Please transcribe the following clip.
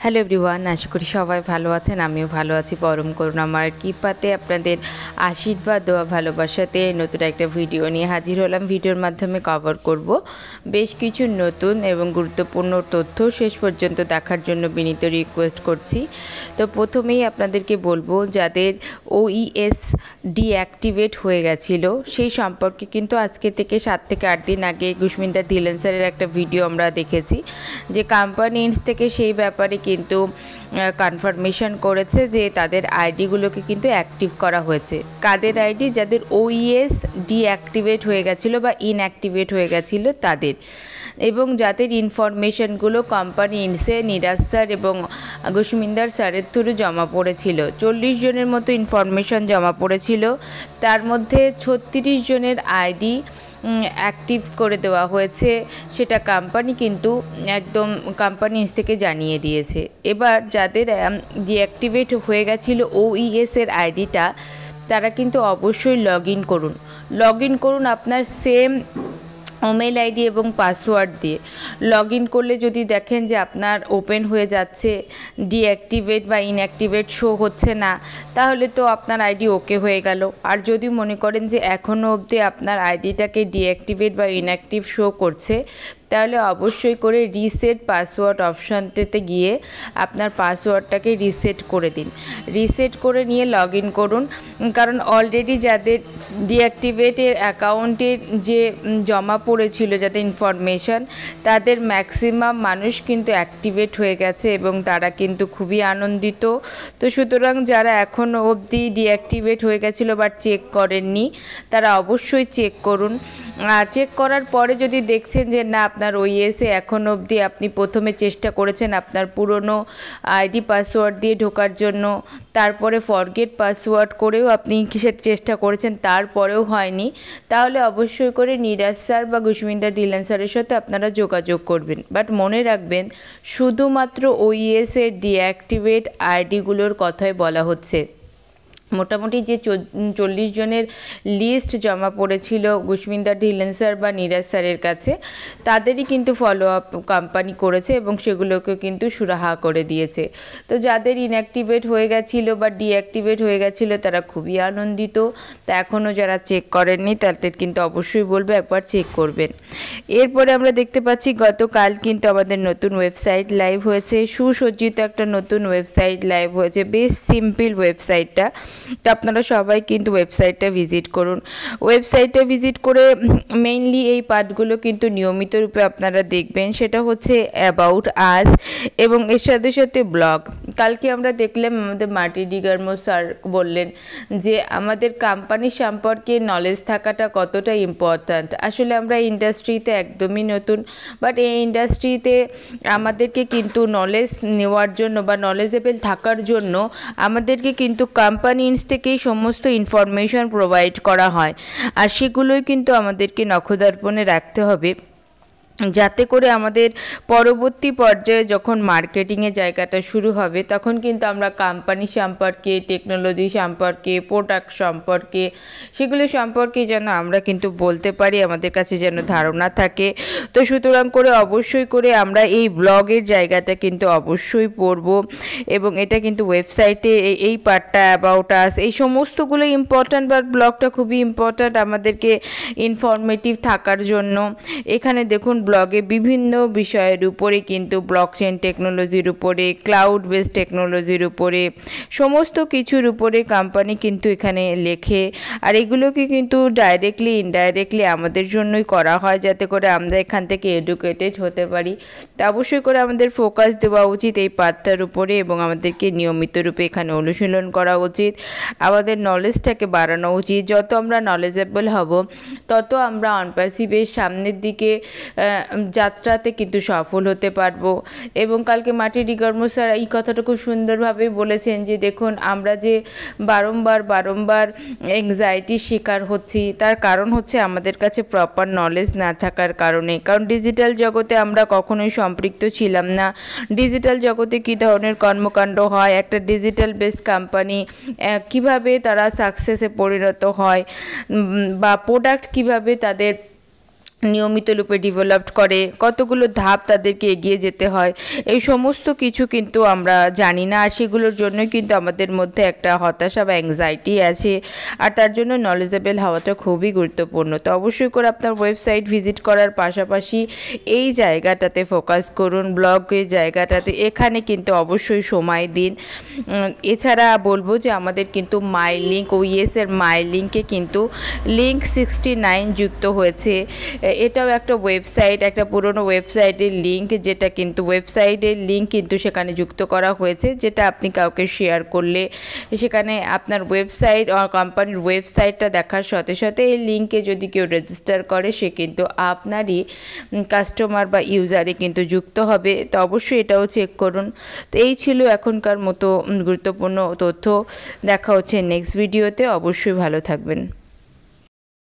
Hello everyone, আশা করি সবাই ভালো আছেন। আমিও ভালো আছি পরম করুণাময়ের কৃপাতে। আপনাদের আশীর্বাদ ও ভালোবাসাতে নতুন একটা ভিডিও নিয়ে হাজির হলাম। ভিডিওর মাধ্যমে কভার করব বেশ কিছু নতুন এবং গুরুত্বপূর্ণ তথ্য। শেষ পর্যন্ত দেখার জন্য বিনীত রিকোয়েস্ট করছি। তো প্রথমেই আপনাদেরকে বলবো, যাদের OES ডিঅ্যাক্টিভেট হয়ে গেছিলো সেই সম্পর্কে কিন্তু আজকে থেকে 7 থেকে 8 দিন আগে গুশমিন্দর ধিল্লন স্যারের একটা ভিডিও আমরা দেখেছি, যে কোম্পানি থেকে সেই ব্যাপারে কিন্তু কনফার্মেশন করেছে যে তাদের আইডিগুলোকে কিন্তু অ্যাক্টিভ করা হয়েছে। কাদের আইডি? যাদের OES ডিঅ্যাক্টিভেট হয়ে গেছিলো বা ইনঅ্যাক্টিভেট হয়ে গেছিলো তাদের, এবং যাদের ইনফরমেশনগুলো কোম্পানি ইনসে নিরাজ স্যার এবং গুশমিন্দর স্যারের থ্রু জমা পড়েছিল। 40 জনের মতো ইনফরমেশন জমা পড়েছিল, তার মধ্যে 36 জনের আইডি অ্যাক্টিভ করে দেওয়া হয়েছে। সেটা কোম্পানি কিন্তু একদম কোম্পানি থেকে জানিয়ে দিয়েছে। এবার যাদের ডিঅ্যাক্টিভেট হয়ে গেছিলো OES এর আইডিটা, তারা কিন্তু অবশ্যই লগ ইন করুন আপনার সেম ইমেল আইডি এবং পাসওয়ার্ড দিয়ে। লগ ইন করলে যদি দেখেন যে আপনার ওপেন হয়ে যাচ্ছে, ডিঅ্যাক্টিভেট বা ইনঅ্যাক্টিভেট শো হচ্ছে না, তাহলে তো আপনার আইডি ওকে হয়ে গেল। আর যদি মনে করেন যে এখনও অবধি আপনার আইডিটাকে ডিঅ্যাক্টিভেট বা ইনঅ্যাক্টিভ শো করছে, তাহলে অবশ্যই করে রিসেট পাসওয়ার্ড অপশানটাতে গিয়ে আপনার পাসওয়ার্ডটাকে রিসেট করে দিন। রিসেট করে নিয়ে লগ ইন করুন, কারণ অলরেডি যাদের ডিঅ্যাক্টিভেটের অ্যাকাউন্টের যে জমা পড়েছিল যাদের ইনফরমেশান, তাদের ম্যাক্সিমাম মানুষ কিন্তু অ্যাক্টিভেট হয়ে গেছে এবং তারা কিন্তু খুবই আনন্দিত। তো সুতরাং যারা এখনও অবধি ডিঅ্যাক্টিভেট হয়ে গেছিলো বাট চেক করেননি, তারা অবশ্যই চেক করুন। চেক করার পরে যদি দেখছেন যে না, আপনার OES-এ এখন অবধি আপনি প্রথমে চেষ্টা করেছেন আপনার পুরনো আইডি পাসওয়ার্ড দিয়ে ঢোকার জন্য, তারপরে ফরগেট পাসওয়ার্ড করেও আপনি কিসের চেষ্টা করেছেন, তারপরেও হয়নি, তাহলে অবশ্যই করে নিরাজ স্যার বা গুশমিন্দর ধিল্লন স্যারের সাথে আপনারা যোগাযোগ করবেন। বাট মনে রাখবেন, শুধুমাত্র OES-এর ডিঅ্যাক্টিভেট আইডিগুলোর কথাই বলা হচ্ছে। মোটামুটি যে 40 জনের লিস্ট জমা পড়েছিল গুশমিন্দর ধিল্লন স্যার বা নিরাজ স্যারের কাছে, তাদেরই কিন্তু ফলো আপ কোম্পানি করেছে এবং সেগুলোকে কিন্তু সুরাহা করে দিয়েছে। তো যাদের ইনঅ্যাক্টিভেট হয়ে গেছিলো বা ডিঅ্যাক্টিভেট হয়ে গেছিলো, তারা খুবই আনন্দিত। তা এখনও যারা চেক করেননি, তাদের কিন্তু অবশ্যই বলবো একবার চেক করবেন। এরপরে আমরা দেখতে পাচ্ছি গতকাল কিন্তু আমাদের নতুন ওয়েবসাইট লাইভ হয়েছে। সুসজ্জিত একটা নতুন ওয়েবসাইট লাইভ হয়েছে, বেশ সিম্পল ওয়েবসাইটটা। তো আপনারা সবাই কিন্তু ওয়েবসাইটটা ভিজিট করুন। ওয়েবসাইটটা ভিজিট করে মেইনলি এই পার্টগুলো কিন্তু নিয়মিত রূপে আপনারা দেখবেন। সেটা হচ্ছে অ্যাবাউট আস এবং এর সাথে সাথে ব্লগ। কালকে আমরা দেখলাম আমাদের মার্টি ডিগারমো স্যার বললেন যে আমাদের কোম্পানি সম্পর্কে নলেজ থাকাটা কতটা ইম্পর্ট্যান্ট। আসলে আমরা ইন্ডাস্ট্রিতে একদমই নতুন, বাট এই ইন্ডাস্ট্রিতে আমাদেরকে কিন্তু নলেজ নেওয়ার জন্য বা নলেজেবল থাকার জন্য আমাদেরকে কিন্তু কোম্পানি থেকেই সমস্ত ইনফরমেশন প্রোভাইড করা হয়, আর সেগুলোই কিন্তু আমাদেরকে নখদর্পণে রাখতে হবে, যাতে করে আমাদের পরবর্তী পর্যায়ে যখন মার্কেটিংয়ের জায়গাটা শুরু হবে, তখন কিন্তু আমরা কোম্পানি সম্পর্কে, টেকনোলজি সম্পর্কে, প্রোডাক্ট সম্পর্কে, সেগুলো সম্পর্কে যেন আমরা কিন্তু বলতে পারি, আমাদের কাছে যেন ধারণা থাকে। তো সুতরাং করে অবশ্যই করে আমরা এই ব্লগের জায়গাটা কিন্তু অবশ্যই পড়ব, এবং এটা কিন্তু ওয়েবসাইটে এই পার্টটা অ্যাবাউট আস, এই সমস্তগুলো ইম্পর্ট্যান্ট, বাট ব্লগটা খুবই ইম্পর্ট্যান্ট আমাদেরকে ইনফরমেটিভ থাকার জন্য। এখানে দেখুন ব্লগে বিভিন্ন বিষয়ের উপরে কিন্তু ব্লকচেন টেকনোলজির উপরে, ক্লাউড বেস টেকনোলজির উপরে, সমস্ত কিছুর উপরে কোম্পানি কিন্তু এখানে লেখে। আর এগুলোকে কিন্তু ডাইরেক্টলি ইনডাইরেক্টলি আমাদের জন্যই করা হয়, যাতে করে আমরা এখান থেকে এডুকেটেড হতে পারি। তা অবশ্যই করে আমাদের ফোকাস দেওয়া উচিত এই পাঠটার উপরে, এবং আমাদেরকে নিয়মিত রূপে এখানে অনুশীলন করা উচিত, আমাদের নলেজটাকে বাড়ানো উচিত। যত আমরা নলেজেবল হব, তত আমরা অনপ্যাসিভের সামনের দিকে যাত্রাতে কিন্তু সফল হতে পারবো। এবং কালকে মার্টি ডিগারমো স্যার এই কথাটা খুব সুন্দরভাবে বলেছেন যে দেখুন, আমরা যে বারংবার অ্যাংজাইটির শিকার হচ্ছি, তার কারণ হচ্ছে আমাদের কাছে প্রপার নলেজ না থাকার কারণে। কারণ ডিজিটাল জগতে আমরা কখনোই সম্পৃক্ত ছিলাম না। ডিজিটাল জগতে কী ধরনের কর্মকাণ্ড হয়, একটা ডিজিটাল বেস কোম্পানি কিভাবে তারা সাকসেসে পরিণত হয়, বা প্রোডাক্ট কিভাবে তাদের নিয়মিত রূপে ডেভেলপড করে, কতগুলো ধাপ তাদেরকে এগিয়ে যেতে হয়, এই সমস্ত কিছু কিন্তু আমরা জানি না। আর সেগুলোর জন্যই কিন্তু আমাদের মধ্যে একটা হতাশা বা অ্যাংজাইটি আছে। আর তার জন্য নলেজেবল হওয়াটা খুবই গুরুত্বপূর্ণ। তো অবশ্যই করে আপনার ওয়েবসাইট ভিজিট করার পাশাপাশি এই জায়গাটাতে ফোকাস করুন, ব্লগের জায়গাটাতে, এখানে কিন্তু অবশ্যই সময় দিন। এছাড়া বলবো যে আমাদের কিন্তু মাই লিঙ্ক ওইএসের মাই লিঙ্কে কিন্তু লিঙ্ক 69 যুক্ত হয়েছে। এটাও একটা ওয়েবসাইট, একটা পুরনো ওয়েবসাইটের লিঙ্ক, যেটা কিন্তু ওয়েবসাইটের লিঙ্ক কিন্তু সেখানে যুক্ত করা হয়েছে, যেটা আপনি কাউকে শেয়ার করলে সেখানে আপনার ওয়েবসাইট আর কোম্পানির ওয়েবসাইটটা দেখার সাথে সাথে এই লিঙ্কে যদি কেউ রেজিস্টার করে সে কিন্তু আপনারই কাস্টমার বা ইউজারে কিন্তু যুক্ত হবে। তো অবশ্যই এটাও চেক করুন। তো এই ছিল এখনকার মতো গুরুত্বপূর্ণ তথ্য। দেখা হচ্ছে নেক্সট ভিডিওতে। অবশ্যই ভালো থাকবেন।